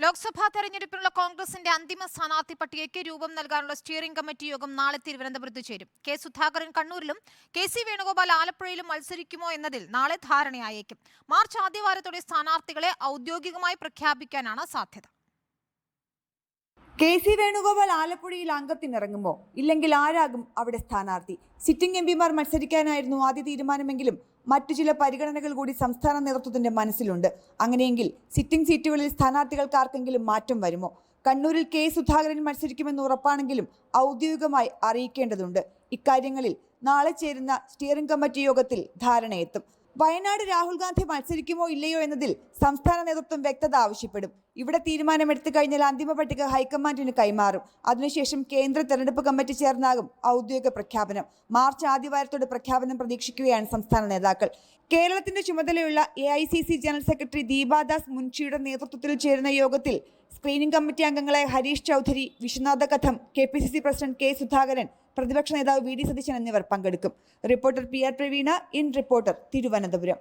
ലോക്സഭാ തെരഞ്ഞെടുപ്പിനുള്ള കോൺഗ്രസിന്റെ അന്തിമ സ്ഥാനാർത്ഥി പട്ടികയ്ക്ക് രൂപം നൽകാനുള്ള സ്റ്റിയറിംഗ് കമ്മിറ്റി യോഗം നാളെ തിരുവനന്തപുരത്ത് ചേരും. കെ സുധാകരൻ കണ്ണൂരിലും കെ.സി. വേണുഗോപാൽ ആലപ്പുഴയിലും മത്സരിക്കുമോ എന്നതിൽ നാളെ ധാരണയായേക്കും. മാർച്ച് ആദ്യവാരത്തോടെ സ്ഥാനാർത്ഥികളെ ഔദ്യോഗികമായി പ്രഖ്യാപിക്കാനാണ് സാധ്യത. കെ.സി. വേണുഗോപാൽ ആലപ്പുഴയിൽ അംഗത്തിനിറങ്ങുമോ? ഇല്ലെങ്കിൽ ആരാകും അവിടെ സ്ഥാനാർത്ഥി? സിറ്റിംഗ് എംപിമാർ മത്സരിക്കാനായിരുന്നു ആദ്യ തീരുമാനമെങ്കിലും മറ്റു ചില പരിഗണനകൾ കൂടി സംസ്ഥാന നേതൃത്വത്തിന്റെ മനസ്സിലുണ്ട്. അങ്ങനെയെങ്കിൽ സിറ്റിംഗ് സീറ്റുകളിൽ സ്ഥാനാർത്ഥികൾക്ക് ആർക്കെങ്കിലും മാറ്റം വരുമോ? കണ്ണൂരിൽ കെ സുധാകരൻ മത്സരിക്കുമെന്ന് ഉറപ്പാണെങ്കിലും ഔദ്യോഗികമായി അറിയിക്കേണ്ടതുണ്ട്. ഇക്കാര്യങ്ങളിൽ നാളെ ചേരുന്ന സ്റ്റിയറിംഗ് കമ്മിറ്റി യോഗത്തിൽ ധാരണയെത്തും. വയനാട് രാഹുൽ ഗാന്ധി മത്സരിക്കുമോ ഇല്ലയോ എന്നതിൽ സംസ്ഥാന നേതൃത്വം വ്യക്തത ആവശ്യപ്പെടും. ഇവിടെ തീരുമാനമെടുത്തു കഴിഞ്ഞാൽ അന്തിമ പട്ടിക ഹൈക്കമാൻഡിന് കൈമാറും. അതിനുശേഷം കേന്ദ്ര തെരഞ്ഞെടുപ്പ് കമ്മിറ്റി ചേർന്നാകും ഔദ്യോഗിക പ്രഖ്യാപനം. മാർച്ച് ആദ്യവാരത്തോടെ പ്രഖ്യാപനം പ്രതീക്ഷിക്കുകയാണ് സംസ്ഥാന നേതാക്കൾ. കേരളത്തിന്റെ ചുമതലയുള്ള AICC ജനറൽ സെക്രട്ടറി ദീപാദാസ് മുൻഷിയുടെ നേതൃത്വത്തിൽ ചേരുന്ന യോഗത്തിൽ സ്ക്രീനിംഗ് കമ്മിറ്റി അംഗങ്ങളായ ഹരീഷ് ചൗധരി, വിശ്വനാഥ കഥം, KPCC പ്രസിഡന്റ് കെ സുധാകരൻ, പ്രതിപക്ഷ നേതാവ് VD സതീശൻ എന്നിവർ പങ്കെടുക്കും. Reporter PR Praveena, in reporter, Thiruvananthapuram.